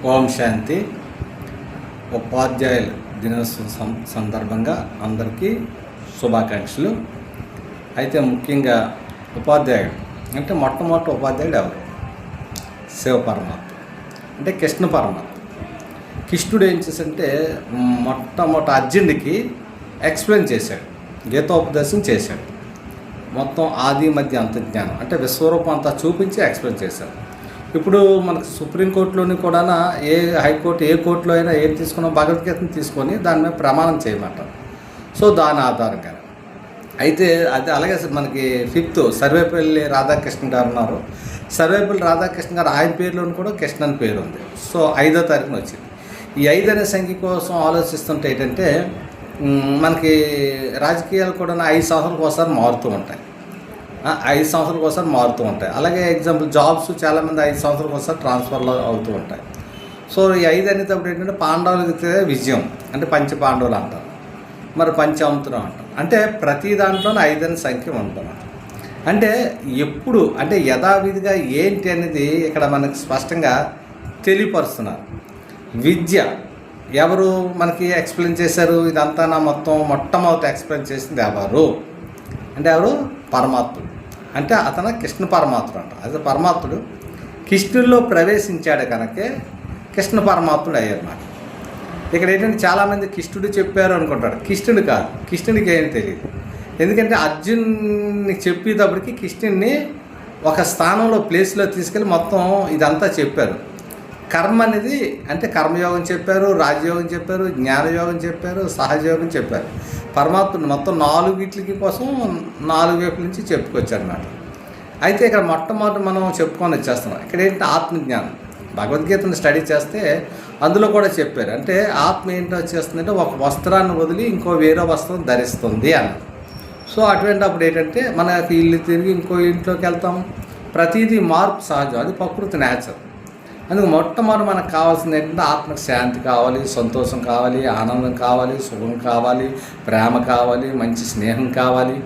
ఓం శాంతి. ఉపాధ్యాయుల దినోత్సవం సందర్భంగా అందరికీ శుభాకాంక్షలు. అయితే ముఖ్యంగా ఉపాధ్యాయుడు అంటే మొట్టమొదటి ఉపాధ్యాయుడు ఎవరు? శివ పరమాత్మ అంటే కృష్ణ పరమాత్మ. కృష్ణుడు ఏం చేశాడంటే మొట్టమొదటి అర్జునుడికి ఎక్స్ప్లెయిన్ చేశాడు, గీతోపదేశం చేశాడు. మొత్తం ఆది మధ్య అంత జ్ఞానం అంటే విశ్వరూపం అంతా చూపించి ఎక్స్ప్లెయిన్ చేశాడు. ఇప్పుడు మనకు సుప్రీంకోర్టులోని కూడా ఏ హైకోర్టు ఏ కోర్టులో అయినా ఏం తీసుకున్నా భగవద్గీతను తీసుకొని దాని మీద ప్రమాణం చేయమంటారు. సో దాని ఆధారంగా అయితే అది అలాగే మనకి 5th సర్వేపల్లి రాధాకృష్ణ గారు ఉన్నారు. సర్వేపల్లి రాధాకృష్ణ గారు ఆయన పేరులోని కూడా కృష్ణ అని పేరు ఉంది. సో 5వ తారీఖున వచ్చింది. ఈ 5 అనే సంఖ్య కోసం ఆలోచిస్తుంటే ఏంటంటే మనకి రాజకీయాలు కూడా 5 సంవత్సరాలకు ఒకసారి మారుతూ ఉంటాయి. 5 సంవత్సరాలకు ఒకసారి మారుతూ ఉంటాయి. అలాగే ఎగ్జాంపుల్ జాబ్స్ చాలామంది 5 సంవత్సరాలకు ఒకసారి ట్రాన్స్ఫర్లు అవుతూ ఉంటాయి. సో ఈ 5 అనేటప్పుడు ఏంటంటే పాండవులకి విజయం అంటే పంచ పాండవులు అంటారు, మరి పంచామృతం అంటారు. అంటే ప్రతి దాంట్లోనే 5 అనే సంఖ్య ఉంటుంది. అంటే ఎప్పుడు అంటే యథావిధిగా ఏంటి అనేది ఇక్కడ మనకి స్పష్టంగా తెలియపరుస్తున్నారు. విద్య ఎవరు మనకి ఎక్స్ప్లెయిన్ చేశారు? ఇదంతా మొట్టమొదటి ఎక్స్ప్లెయిన్ చేసింది ఎవరు అంటే ఎవరు? పరమాత్ముడు. అంటే అతను కృష్ణ పరమాత్ముడు అంట. అదే పరమాత్ముడు కృష్ణుల్లో ప్రవేశించాడు కనుకే కృష్ణ పరమాత్ముడు అయ్యారన్నమాట. ఇక్కడ ఏంటంటే చాలామంది కృష్ణుడు చెప్పారు అనుకుంటాడు. కృష్ణుడు కాదు, కృష్ణుడికి ఏమీ తెలియదు. ఎందుకంటే అర్జున్ని చెప్పేటప్పటికి కృష్ణుడిని ఒక స్థానంలో ప్లేస్లో తీసుకెళ్ళి మొత్తం ఇదంతా చెప్పారు. కర్మ అనేది అంటే కర్మయోగం చెప్పారు, రాజయోగం చెప్పారు, జ్ఞానయోగం చెప్పారు, సహజయోగం చెప్పారు. పరమాత్ముడు మొత్తం 4 వీటికి కోసం 4 వైపుల నుంచి చెప్పుకొచ్చారన్నమాట. అయితే ఇక్కడ మొట్టమొదటి మనం చెప్పుకొని వచ్చేస్తున్నాం. ఇక్కడ ఏంటంటే ఆత్మజ్ఞానం. భగవద్గీతను స్టడీ చేస్తే అందులో కూడా చెప్పారు. అంటే ఆత్మ ఏంటో వచ్చేస్తుందంటే ఒక వస్త్రాన్ని వదిలి ఇంకో వేరే వస్త్రం ధరిస్తుంది అన్నారు. సో అటువంటి అప్పుడు ఏంటంటే మనకి ఇల్లు తిరిగి ఇంకో ఇంట్లోకి వెళ్తాం. ప్రతిదీ మార్పు సహజం, అది ప్రకృతి నేచర్. అందుకు మొట్టమొదటి మనకు కావాల్సింది ఏంటంటే ఆత్మకు శాంతి కావాలి, సంతోషం కావాలి, ఆనందం కావాలి, సుఖం కావాలి, ప్రేమ కావాలి, మంచి స్నేహం కావాలి.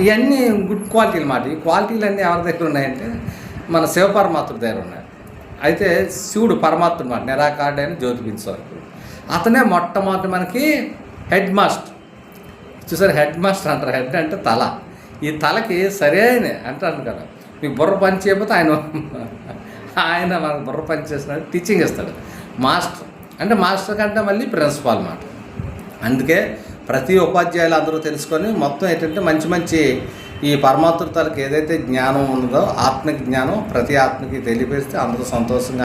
ఇవన్నీ గుడ్ క్వాలిటీలు అన్నమాట. ఈ క్వాలిటీలు అన్నీ ఎవరి దగ్గర ఉన్నాయంటే మన శివపరమాత్ముడి దగ్గర ఉన్నాయి. అయితే శివుడు పరమాత్ముడు మాట నిరాకారుడైన జ్యోతిపించేవారు. అతనే మొట్టమొదటి మనకి హెడ్ మాస్టర్. చూసారు, హెడ్ మాస్టర్ అంటారు. హెడ్ అంటే తల. ఈ తలకి సరైన అంటారు కదా, మీకు బుర్ర పని చేయకపోతే ఆయన మనకు బుర్ర పని చేస్తున్నాడు, టీచింగ్ ఇస్తాడు. మాస్టర్ అంటే మాస్టర్ కంటే మళ్ళీ ప్రిన్సిపాల్ అన్నమాట. అందుకే ప్రతి ఉపాధ్యాయులు అందరూ తెలుసుకొని మొత్తం ఏంటంటే మంచి ఈ పరమాత్మ తలకు ఏదైతే జ్ఞానం ఉన్నదో ఆత్మజ్ఞానం ప్రతి ఆత్మకి తెలియపేస్తే అందరూ సంతోషంగా